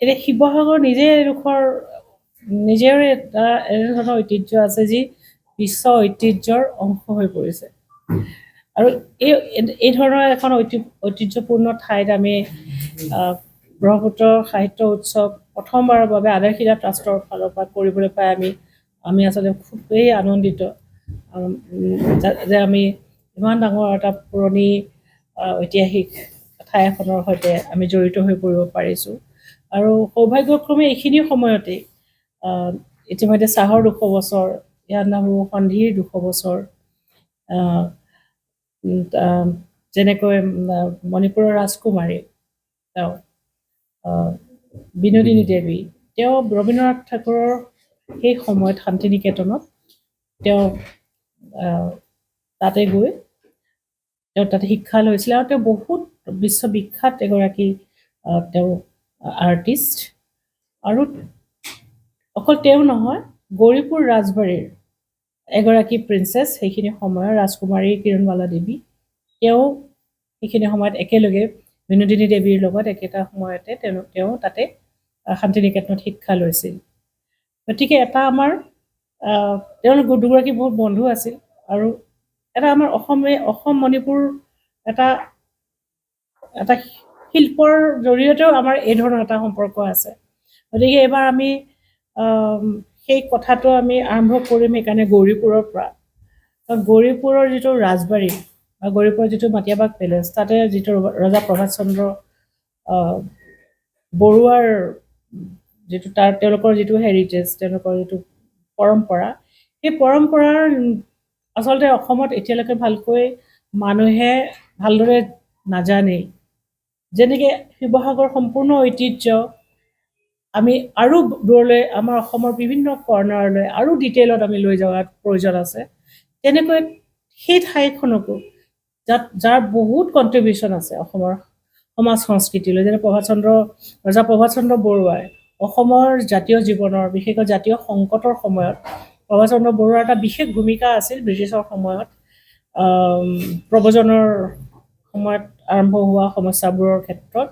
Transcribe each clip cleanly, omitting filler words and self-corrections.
এতিয়া শিৱসাগৰ নিজে এডোখৰ নিজৰে এটা এনেধৰণৰ ঐতিহ্য আছে যি বিশ্ব ঐতিহ্যৰ অংশ হৈ পৰিছে আৰু এই ধৰণৰ এখন ঐতিহ্যপূৰ্ণ ঠাইত আমি ব্ৰহ্মপুত্ৰ সাহিত্য উৎসৱ প্ৰথমবাৰৰ বাবে আধাৰশিলা ট্ৰাষ্টৰ ফালৰ পৰা কৰিবলৈ পাই আমি আচলতে খুবেই আনন্দিত যে আমি ইমান ডাঙৰ এটা পুৰণি ঐতিহাসিক ঠাই এখনৰ সৈতে আমি জড়িত হৈ পৰিব পাৰিছোঁ আৰু সৌভাগ্যক্ৰমে এইখিনি সময়তেই ইতিমধ্যে চাহৰ ২০০ বছৰ ইয়াৰ নাম সন্ধিৰ ২০০ বছৰ যেনেকৈ মণিপুৰৰ ৰাজকুমাৰী তেওঁ বিনোদিনী দেৱী তেওঁ ৰবীন্দ্ৰনাথ ঠাকুৰৰ সেই সময়ত শান্তিনিকেতনত তেওঁ তাতে গৈ তেওঁ তাতে শিক্ষা লৈছিলে আৰু তেওঁ বহুত বিশ্ববিখ্যাত এগৰাকী তেওঁ আৰ্টিষ্ট আৰু অকল তেওঁ নহয় গৌৰীপুৰ ৰাজবাৰীৰ এগৰাকী প্ৰিন্সেছ সেইখিনি সময়ৰ ৰাজকুমাৰী কিৰণবালা দেৱী তেওঁ সেইখিনি সময়ত একেলগে বিনোদিনী দেৱীৰ লগত একেটা সময়তে তেওঁ তাতে শান্তিনিকেতনত শিক্ষা লৈছিল গতিকে এটা আমাৰ তেওঁলোক দুগৰাকী বহুত বন্ধু আছিল আৰু এটা আমাৰ অসম মণিপুৰ এটা এটা শিল্পৰ জৰিয়তেও আমাৰ এই ধৰণৰ এটা সম্পৰ্ক আছে গতিকে এইবাৰ আমি সেই কথাটো আমি আৰম্ভ কৰিম সেইকাৰণে গৌৰীপুৰৰ পৰা গৌৰীপুৰৰ যিটো ৰাজবাৰী বা গৌৰীপুৰৰ যিটো মাটিয়াবাগ পেলেচ তাতে যিটো ৰজা প্ৰভাত চন্দ্ৰ বৰুৱাৰ যিটো তেওঁলোকৰ যিটো হেৰিটেজ তেওঁলোকৰ যিটো পৰম্পৰা সেই পৰম্পৰাৰ আচলতে অসমত এতিয়ালৈকে ভালকৈ মানুহে ভালদৰে নাজানেই যেনেকৈ শিৱসাগৰ সম্পূৰ্ণ ঐতিহ্য আমি আৰু দূৰলৈ আমাৰ অসমৰ বিভিন্ন কৰ্ণাৰলৈ আৰু ডিটেইলত আমি লৈ যোৱাৰ প্ৰয়োজন আছে তেনেকৈ সেই ঠাইখনকো যাৰ বহুত কণ্ট্ৰিবিউশ্যন আছে অসমৰ সমাজ সংস্কৃতিলৈ যেনে ৰজা প্ৰভাত চন্দ্ৰ বৰুৱাই অসমৰ জাতীয় জীৱনৰ বিশেষকৈ জাতীয় সংকটৰ সময়ত প্ৰভাত চন্দ্ৰ বৰুৱাৰ এটা বিশেষ ভূমিকা আছিল ব্ৰিটিছৰ সময়ত প্ৰব্ৰজনৰ সময়ত আৰম্ভ হোৱা সমস্যাবোৰৰ ক্ষেত্ৰত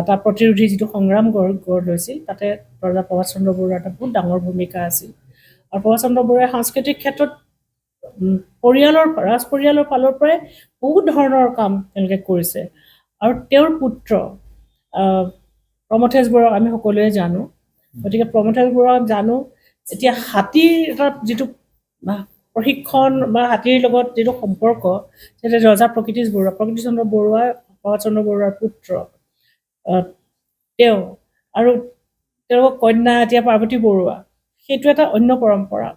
তাৰ প্ৰতিৰোধী যিটো সংগ্ৰাম গঢ় লৈছিল তাতে ৰজা প্ৰভাত চন্দ্ৰ বৰুৱাৰ এটা বহুত ডাঙৰ ভূমিকা আছিল আৰু প্ৰভাত চন্দ্ৰ বৰুৱাই সাংস্কৃতিক ক্ষেত্ৰত ৰাজ পৰিয়ালৰ ফালৰ পৰাই বহুত ধৰণৰ কাম তেওঁলোকে কৰিছে আৰু তেওঁৰ পুত্ৰ প্ৰমথেশ বৰুৱাক আমি সকলোৱে জানো গতিকে প্ৰমথেশ বৰুৱাক জানো এতিয়া হাতীৰ এটা যিটো প্ৰশিক্ষণ বা হাতীৰ লগত যিটো সম্পৰ্ক সেইটো ৰজা প্ৰকৃতিচন্দ্ৰ বৰুৱা প্ৰভাত চন্দ্ৰ বৰুৱাৰ পুত্ৰ তেওঁ আৰু তেওঁলোকৰ কন্যা এতিয়া পাৰ্বতী বৰুৱা সেইটো এটা অন্য পৰম্পৰা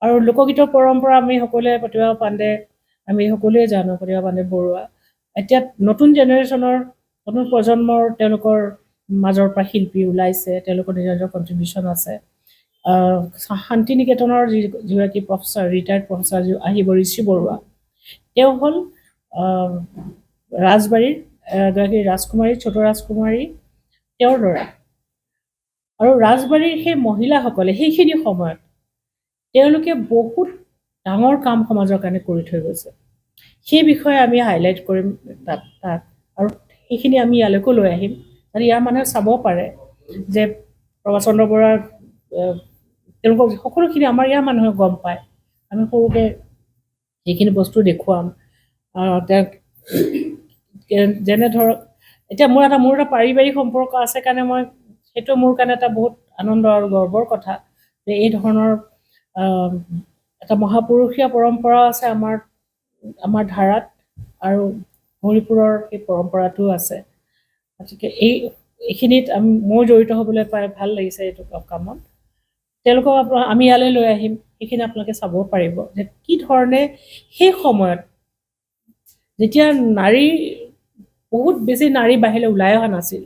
আৰু লোকগীতৰ পৰম্পৰা আমি সকলোৱে প্ৰতিভা পাণ্ডে আমি সকলোৱে জানো প্ৰতিভা পাণ্ডে বৰুৱা এতিয়া নতুন জেনেৰেশ্যনৰ নতুন প্ৰজন্মৰ তেওঁলোকৰ মাজৰ পৰা শিল্পী ওলাইছে তেওঁলোকৰ নিজৰ নিজৰ কণ্ট্ৰিবিউশ্যন আছে শান্তিনিকেতনৰ যিগৰাকী প্ৰফেচাৰ ৰিটায়াৰ্ড প্ৰফেচাৰ আহিব ঋষি বৰুৱা তেওঁ হ'ল ৰাজবাৰীৰ এগৰাকী ৰাজকুমাৰী ছোট ৰাজকুমাৰী তেওঁৰ ল'ৰা আৰু ৰাজবাৰীৰ সেই মহিলাসকলে সেইখিনি সময়ত তেওঁলোকে বহুত ডাঙৰ কাম সমাজৰ কাৰণে কৰি থৈ গৈছে সেই বিষয়ে আমি হাইলাইট কৰিম তাত আৰু সেইখিনি আমি ইয়ালৈকো লৈ আহিম আৰু ইয়াৰ মানুহে চাব পাৰে যে প্ৰভাত চন্দ্ৰ বৰুৱাৰ তেওঁলোকৰ সকলোখিনি আমাৰ ইয়াৰ মানুহে গম পায় আমি সৰুকৈ সেইখিনি বস্তু দেখুৱাম তেওঁক যেনে ধৰক এতিয়া মোৰ এটা পাৰিবাৰিক সম্পৰ্ক আছে কাৰণে মই সেইটো মোৰ কাৰণে এটা বহুত আনন্দ আৰু গৰ্বৰ কথা যে এই ধৰণৰ এটা মহাপুৰুষীয়া পৰম্পৰা আছে আমাৰ ধাৰাত আৰু গৌৰীপুৰৰ সেই পৰম্পৰাটো আছে গতিকে এইখিনিত মই জড়িত হ'বলৈ পাই ভাল লাগিছে এইটো কামত তেওঁলোকক আমি ইয়ালৈ লৈ আহিম সেইখিনি আপোনালোকে চাব পাৰিব যে কি ধৰণে সেই সময়ত যেতিয়া বহুত বেছি নাৰী বাহিৰলৈ ওলাই অহা নাছিল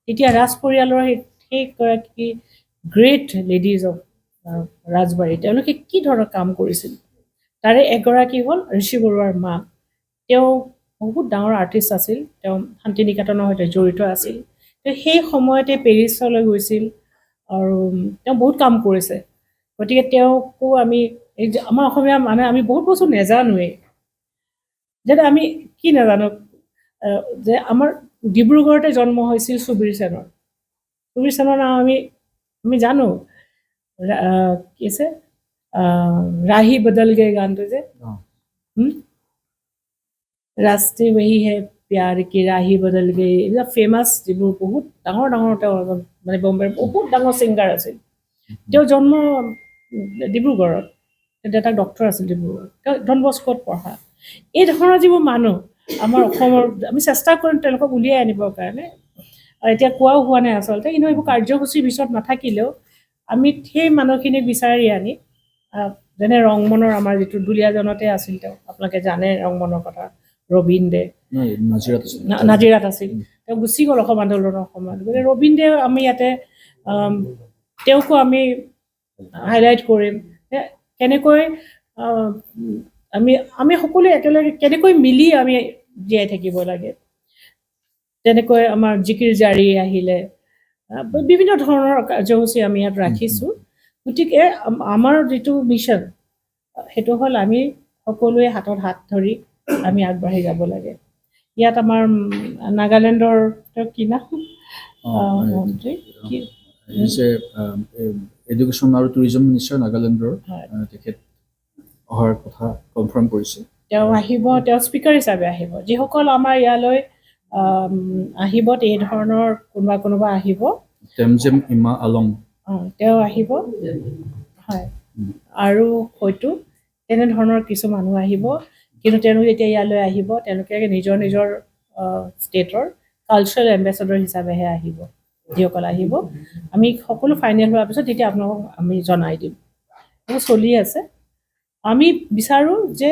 তেতিয়া ৰাজ পৰিয়ালৰ সেইগৰাকী গ্ৰেট লেডিজ অফ ৰাজবাৰী তেওঁলোকে কি ধৰণৰ কাম কৰিছিল তাৰে এগৰাকী হ'ল ঋষি বৰুৱাৰ মা তেওঁ বহুত ডাঙৰ আৰ্টিষ্ট আছিল তেওঁ শান্তিনিকেতনৰ সৈতে জড়িত আছিল তেওঁ সেই সময়তে পেৰিছলৈ গৈছিল আৰু তেওঁ বহুত কাম কৰিছে গতিকে তেওঁকো আমি আমাৰ অসমীয়া মানুহে আমি বহুত বস্তু নেজানোৱেই যেনে আমি কি নাজানো যে আমাৰ ডিব্ৰুগড়তে জন্ম হৈছিল সুবীৰ সেনৰ কবিৰ চৰণৰ নাম আমি জানো, কি আছে ৰাহি বদল গে গানটো যে, ৰাস্তে वही है प्यार की राही बदल गई, এইবিলাক ফেমাছ, যিবোৰ বহুত ডাঙৰ ডাঙৰ তেওঁ মানে বম্বেৰ বহুত ডাঙৰ ছিংগাৰ আছিল। তেওঁ জন্ম ডিব্ৰুগড়ত, তেওঁ দেউতাক ডক্টৰ আছিল ডিব্ৰুগড়ত, তেওঁ ডন বস্কোত পঢ়া। এই ধৰণৰ যিবোৰ মানুহ আমাৰ অসমৰ, আমি চেষ্টা কৰিম তেওঁলোকক উলিয়াই আনিবৰ কাৰণে। আৰু এতিয়া কোৱাও হোৱা নাই আচলতে, কিন্তু এইবোৰ কাৰ্যসূচীৰ পিছত নাথাকিলেও আমি সেই মানুহখিনিক বিচাৰি আনি, যেনে ৰংমনৰ আমাৰ যিটো দুলীয়াজনতে আছিল, তেওঁ আপোনালোকে জানে ৰংমনৰ কথা, ৰবীন দে নাজিৰাত আছিল, তেওঁ গুচি গ'ল অসম আন্দোলনৰ সময়ত। গতিকে ৰবীন দে আমি ইয়াতে তেওঁকো আমি হাইলাইট কৰিম, কেনেকৈ আমি আমি সকলোৱে একেলগে কেনেকৈ মিলি আমি জীয়াই থাকিব লাগে। তেনেকৈ আমাৰ জিকিৰ জাৰি আহিলে, বিভিন্ন ধৰণৰ কাৰ্যসূচী আমি ইয়াত ৰাখিছোঁ। গতিকে আমাৰ যিটো মিছন, সেইটো হ'ল আমি সকলোৱে হাতত হাত ধৰি আমি আগবাঢ়ি যাব লাগে। ইয়াত আমাৰ নাগালেণ্ডৰ কি নাম মন্ত্ৰী, এডুকেশ্যন আৰু টুৰিজম মিনিষ্টাৰ নাগালেণ্ডৰ, তেখেত অহাৰ কথা কনফাৰ্ম কৰিছে। তেওঁ আহিব, তেওঁ স্পীকাৰ হিচাপে আহিব। যিসকল আমাৰ ইয়ালৈ আহিব, এই ধৰণৰ কোনোবা আহিব, টেমজেম ইমা আলং, তেওঁ আহিব, হয়। আৰু হয়তো তেনেধৰণৰ কিছু মানুহ আহিব, কিন্তু তেওঁলোক যেতিয়া ইয়ালৈ আহিব, তেওঁলোকে নিজৰ নিজৰ ষ্টেটৰ কালচাৰেল এম্বেচাডৰ হিচাপেহে আহিব। যিসকল আহিব, আমি সকলো ফাইনেল হোৱাৰ পিছত তেতিয়া আপোনালোকক আমি জনাই দিম। সেইটো চলি আছে। আমি বিচাৰোঁ যে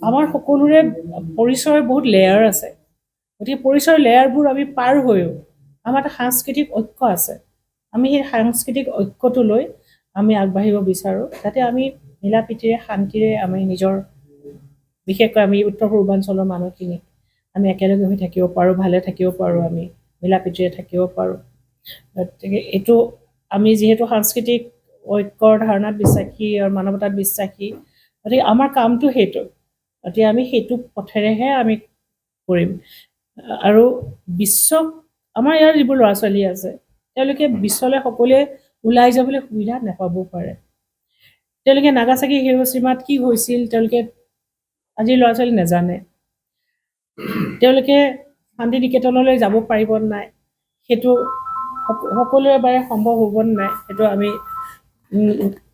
আমাৰ সকলোৰে পৰিচয়ৰ বহুত লেয়াৰ আছে, গতিকে পৰিচয়ৰ লেয়াৰবোৰ আমি পাৰ হৈও আমাৰ এটা সাংস্কৃতিক ঐক্য আছে। আমি সেই সাংস্কৃতিক ঐক্যটো লৈ আমি আগবাঢ়িব বিচাৰোঁ, যাতে আমি মিলা প্ৰীতিৰে শান্তিৰে আমি নিজৰ, বিশেষকৈ আমি উত্তৰ পূৰ্বাঞ্চলৰ মানুহখিনি আমি একেলগে হৈ থাকিব পাৰোঁ, ভালে থাকিব পাৰোঁ, আমি মিলা প্ৰীতিৰে থাকিব পাৰোঁ। গতিকে এইটো আমি যিহেতু সাংস্কৃতিক ঐক্যৰ ধাৰণাত বিশ্বাসী আৰু মানৱতাত বিশ্বাসী, গতিকে আমাৰ কামটো সেইটো। গতিকে আমি সেইটো পথেৰেহে আমি কৰিম। আৰু আমাৰ ইয়াৰ যিবোৰ ল'ৰা ছোৱালী আছে, তেওঁলোকে বিশ্বলৈ সকলোৱে ওলাই যাবলৈ সুবিধা নাপাবও পাৰে। তেওঁলোকে নাগাচাকি হিৰোশ্বিমাত কি হৈছিল তেওঁলোকে আজিৰ ল'ৰা ছোৱালী নাজানে। তেওঁলোকে শান্তি নিকেতনলৈ যাব পাৰিব নাই, সেইটো সকলোৰে বাবে সম্ভৱ হ'ব নাই, সেইটো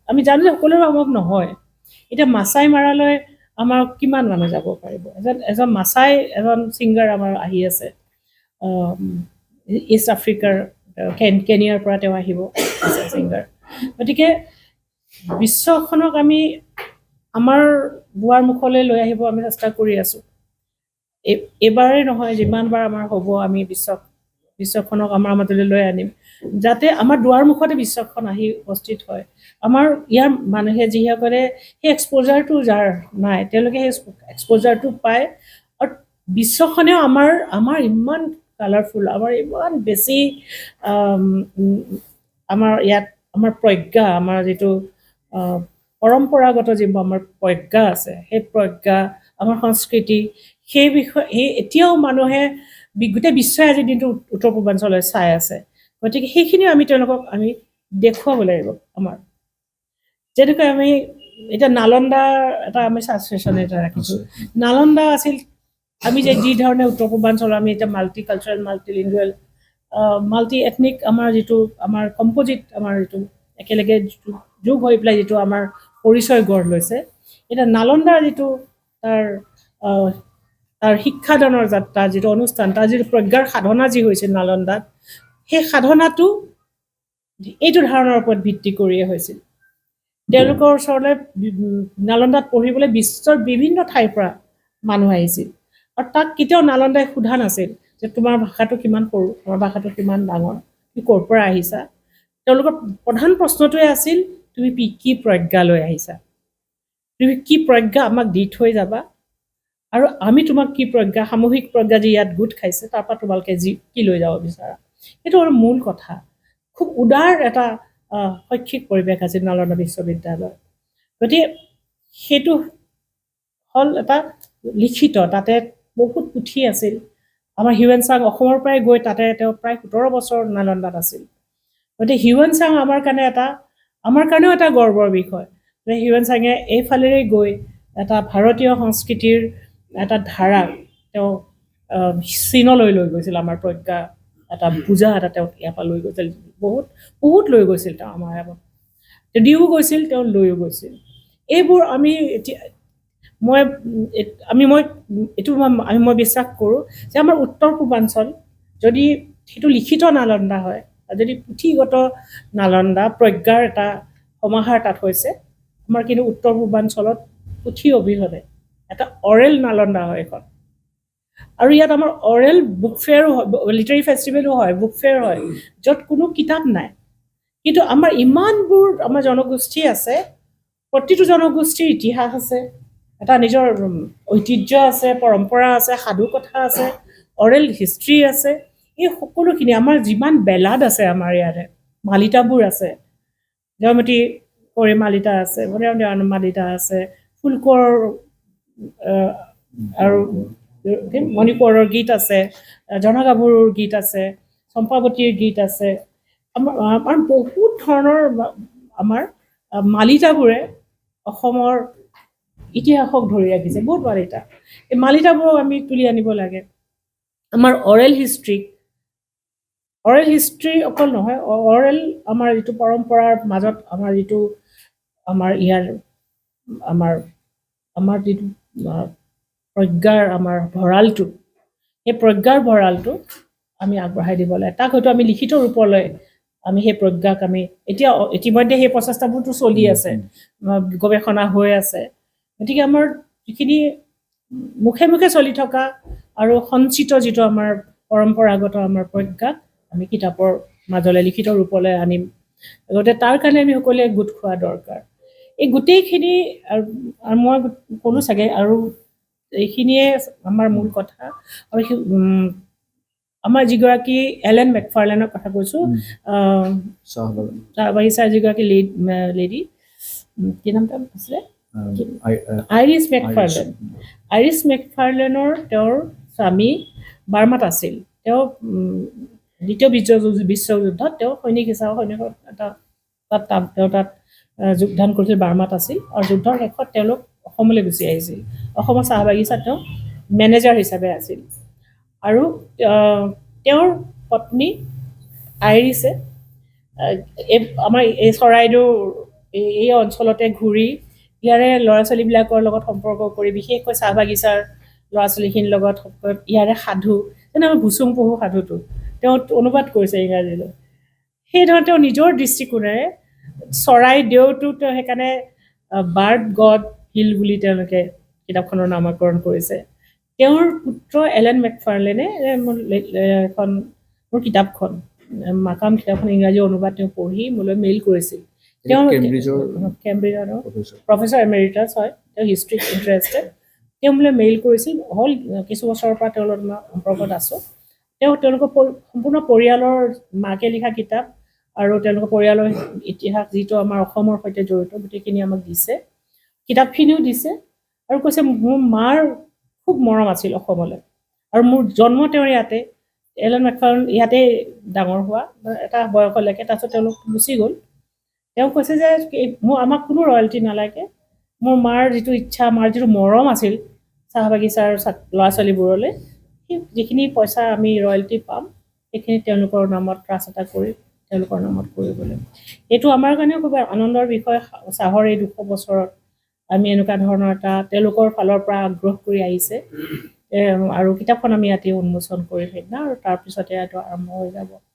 আমি জানো যে সকলোৰে সম্ভৱ নহয়। এতিয়া মাছাই মাৰালৈ আমাৰ কিমান মানুহ যাব পাৰিব? এজন মাছাই এজন ছিংগাৰ আমাৰ আহি আছে, ইষ্ট আফ্ৰিকাৰ কেনিয়াৰ পৰা তেওঁ আহিব ছিংগাৰ। গতিকে বিশ্বখনক আমি আমাৰ দুৱাৰ মুখলৈ লৈ আহিব আমি চেষ্টা কৰি আছোঁ। এইবাৰেই নহয়, যিমানবাৰ আমাৰ হ'ব, আমি বিশ্বখনক আমাৰ মাজলৈ লৈ আনিম, যাতে আমাৰ দুৱাৰ মুখতে বিশ্বখন আহি উপস্থিত হয়। আমাৰ ইয়াৰ মানুহে যিসকলে সেই এক্সপ'জাৰটো যাৰ নাই, তেওঁলোকে সেই এক্সপ'জাৰটো পায়। আৰু বিশ্বখনেও আমাৰ ইমান কালাৰফুল, আমাৰ ইমান বেছি আমাৰ ইয়াত আমাৰ প্ৰজ্ঞা, আমাৰ যিটো পৰম্পৰাগত যিবোৰ আমাৰ প্ৰজ্ঞা আছে, সেই প্ৰজ্ঞা, আমাৰ সংস্কৃতি, সেই বিষয়ে এতিয়াও মানুহে গোটেই বিশ্বই আজিৰ দিনটো উত্তৰ পূৰ্বাঞ্চললৈ চাই আছে। গতিকে সেইখিনিও আমি তেওঁলোকক আমি দেখুৱাব লাগিব। আমাৰ যেনেকৈ আমি এতিয়া নালন্দাৰ এটা আমি ছাবষ্টেচন এটা ৰাখিছোঁ। নালন্দা আছিল, আমি যি ধৰণে উত্তৰ পূৰ্বাঞ্চল আমি এতিয়া মাল্টি কালচাৰেল, মাল্টিলিংগুৱেল, মাল্টি এথনিক, আমাৰ যিটো আমাৰ কম্পজিট, আমাৰ যিটো একেলগে যোগ হৈ পেলাই যিটো আমাৰ পৰিচয় গঢ় লৈছে, এতিয়া নালন্দাৰ যিটো তাৰ শিক্ষাদানৰ যাত্ৰা, যিটো অনুষ্ঠান, তাৰ যিটো প্ৰজ্ঞাৰ সাধনা যি হৈছিল নালন্দাত, সেই সাধনাটো এইটো ধাৰণাৰ ওপৰত ভিত্তি কৰিয়ে হৈছিল। তেওঁলোকৰ ওচৰলৈ নালন্দাত পঢ়িবলৈ বিশ্বৰ বিভিন্ন ঠাইৰ পৰা মানুহ আহিছিল, আৰু তাক কেতিয়াও নালন্দাই সোধা নাছিল যে তোমাৰ ভাষাটো কিমান সৰু, তোমাৰ ভাষাটো কিমান ডাঙৰ, তুমি ক'ৰ পৰা আহিছা। তেওঁলোকৰ প্ৰধান প্ৰশ্নটোৱে আছিল, তুমি কি প্ৰজ্ঞা লৈ আহিছা, তুমি কি প্ৰজ্ঞা আমাক দি থৈ যাবা, আৰু আমি তোমাক কি প্ৰজ্ঞা, সামূহিক প্ৰজ্ঞা যি ইয়াত গোট খাইছে, তাৰ পৰা তোমালোকে কি লৈ যাব বিচাৰা। সেইটো হ'ল মূল কথা। খুব উদাৰ এটা শৈক্ষিক পৰিৱেশ আছিল নালন্দা বিশ্ববিদ্যালয়। গতিকে সেইটো হ'ল এটা লিখিত, তাতে বহুত পুথি আছিল। আমাৰ হিউৱেন চাং অসমৰ পৰাই গৈ তাতে তেওঁ প্ৰায় 17 বছৰ নালন্দাত আছিল। গতিকে হিউৱেন চাং আমাৰ কাৰণেও এটা গৰ্বৰ বিষয়। গতিকে হিউৱেন চাঙে এইফালেৰে গৈ এটা ভাৰতীয় সংস্কৃতিৰ এটা ধাৰা তেওঁ চীনলৈ লৈ গৈছিল। আমাৰ প্ৰজ্ঞা এটা পূজা এটা তেওঁ ইয়াৰ পৰা লৈ গৈছিল, বহুত লৈ গৈছিল তেওঁ আমাৰ আগত। তেওঁ দিও গৈছিল, তেওঁ লৈও গৈছিল। এইবোৰ আমি এতিয়া মই বিশ্বাস কৰোঁ যে আমাৰ উত্তৰ পূৰ্বাঞ্চল যদি সেইটো লিখিত নালন্দা হয়, যদি পুথিগত নালন্দা প্ৰজ্ঞাৰ এটা সমাহাৰ তাত হৈছে, আমাৰ কিন্তু উত্তৰ পূৰ্বাঞ্চলত পুথি অবিহনে এটা অৰেল নালন্দা হয় এখন। আৰু ইয়াত আমাৰ অৰেল বুক ফেয়াৰো হয়, লিটাৰী ফেষ্টিভেলো হয়, বুক ফেয়াৰ হয়, য'ত কোনো কিতাপ নাই। কিন্তু আমাৰ ইমানবোৰ আমাৰ জনগোষ্ঠী আছে, প্ৰতিটো জনগোষ্ঠীৰ ইতিহাস আছে, এটা নিজৰ ঐতিহ্য আছে, পৰম্পৰা আছে, সাধু কথা আছে, অৰেল হিষ্ট্ৰী আছে। এই সকলোখিনি আমাৰ যিমান বেলাড আছে আমাৰ ইয়াতে, মালিতাবোৰ আছে, জয়মতী কৰি মালিতা আছে, মালিতা আছে, ফুলকৰ আৰু মণিপুৰৰ গীত আছে, জনগাভৰুৰ গীত আছে, চম্পাৱতীৰ গীত আছে। আমাৰ বহুত ধৰণৰ আমাৰ মালিতাবোৰে অসমৰ ইতিহাসক ধৰি ৰাখিছে, বহুত মালিতা। এই মালিতাবোৰক আমি তুলি আনিব লাগে। আমাৰ অৰেল হিষ্ট্ৰী অকল নহয়, অৰেল আমাৰ যিটো পৰম্পৰাৰ মাজত আমাৰ যিটো আমাৰ যিটো প্ৰজ্ঞাৰ আমাৰ ভঁৰালটো, সেই প্ৰজ্ঞাৰ ভঁৰালটো আমি আগবঢ়াই দিব লাগে। তাক হয়তো আমি লিখিত ৰূপলৈ আমি সেই প্ৰজ্ঞাক আমি ইতিমধ্যে সেই প্ৰচেষ্টাবোৰতো চলি আছে, গৱেষণা হৈ আছে। গতিকে আমাৰ যিখিনি মুখে মুখে চলি থকা আৰু সঞ্চিত যিটো আমাৰ পৰম্পৰাগত আমাৰ প্ৰজ্ঞাক আমি কিতাপৰ মাজলৈ লিখিত ৰূপলৈ আনিম। গতিকে তাৰ কাৰণে আমি সকলোৱে গোট খোৱা দৰকাৰ। এই গোটেইখিনি আৰু মই ক'লো চাগে, আৰু এইখিনিয়ে আমাৰ মূল কথা। আৰু আমাৰ যিগৰাকী এলেন মেকফাৰ্লেনৰ কথা কৈছোঁ, চাহ বাগিচাৰ যিগৰাকী লেডি, কি নাম তাৰ আছিলে, আইৰিছ মেকফাৰ্লেনৰ তেওঁৰ স্বামী বাৰ্মাত আছিল। তেওঁ দ্বিতীয় বিশ্বযুদ্ধত তেওঁ সৈনিক হিচাপে তেওঁ তাত যোগদান কৰিছিল, বাৰ্মাত আছিল। আৰু যুদ্ধৰ শেষত তেওঁলোক অসমলৈ গুচি আহিছিল। অসমৰ চাহ বাগিচাত তেওঁ মেনেজাৰ হিচাপে আছিল। আৰু তেওঁৰ পত্নী আইৰিছে আমাৰ এই চৰাইদেউ এই অঞ্চলতে ঘূৰি ইয়াৰে ল'ৰা ছোৱালীবিলাকৰ লগত সম্পৰ্ক কৰি, বিশেষকৈ চাহ বাগিচাৰ ল'ৰা ছোৱালীখিনিৰ লগত ইয়াৰে সাধু, যেনে আমাৰ ভুচুং পহু সাধুটো তেওঁ অনুবাদ কৰিছে ইংৰাজীলৈ। সেইধৰণে তেওঁ নিজৰ দৃষ্টিকোণেৰে চৰাইদেউটো তেওঁ সেইকাৰণে বাৰ্ড গড হিল বুলি তেওঁলোকে কিতাপখনৰ নামকৰণ কৰিছে। তেওঁৰ পুত্ৰ এলেন মেকফাৰ্লেনে এখন মোৰ কিতাপখন মাকাম কিতাপখন ইংৰাজী অনুবাদ তেওঁ পঢ়ি মোলৈ মেইল কৰিছিল। তেওঁ কেম্ব্ৰিজৰ প্ৰফেচৰ এমেৰিটাছ হয়, তেওঁ হিষ্ট্ৰীত ইণ্টাৰেষ্টেড। তেওঁ মোলৈ মেইল কৰিছিল, হ'ল কিছু বছৰৰ পৰা তেওঁৰ লগত সম্পৰ্কত আছোঁ। তেওঁলোকৰ সম্পূৰ্ণ পৰিয়ালৰ মাকে লিখা কিতাপ আৰু তেওঁলোকৰ পৰিয়ালৰ ইতিহাস যিটো আমাৰ অসমৰ সৈতে জড়িত, গোটেইখিনি আমাক দিছে, কিতাপখিনিও দিছে। আৰু কৈছে মোৰ মাৰ খুব মৰম আছিল অসমলৈ, আৰু মোৰ জন্ম তেওঁৰ ইয়াতে, এলেন মেকফাৰ্লেন ইয়াতে ডাঙৰ হোৱা এটা বয়সলৈকে। তাৰপিছত তেওঁলোক গুচি গ'ল। তেওঁ কৈছে যে আমাক কোনো ৰয়েলটি নালাগে, মোৰ মাৰ যিটো ইচ্ছা, মাৰ যিটো মৰম আছিল চাহ বাগিচাৰ ল'ৰা ছোৱালীবোৰলৈ, সেই যিখিনি পইচা আমি ৰয়েলটি পাম সেইখিনি তেওঁলোকৰ নামত ট্ৰাষ্ট এটা কৰি তেওঁলোকৰ নামত কৰিবলৈ। এইটো আমাৰ কাৰণেও খুব আনন্দৰ বিষয়। চাহৰ এই 200 বছৰত আমি এনেকুৱা ধৰণৰ এটা তেওঁলোকৰ ফালৰ পৰা আগ্ৰহ কৰি আহিছে। আৰু কিতাপখন আমি ইয়াতে উন্মোচন কৰিম সেইদিনা, আৰু তাৰপিছতে এইটো আৰম্ভ হৈ যাব।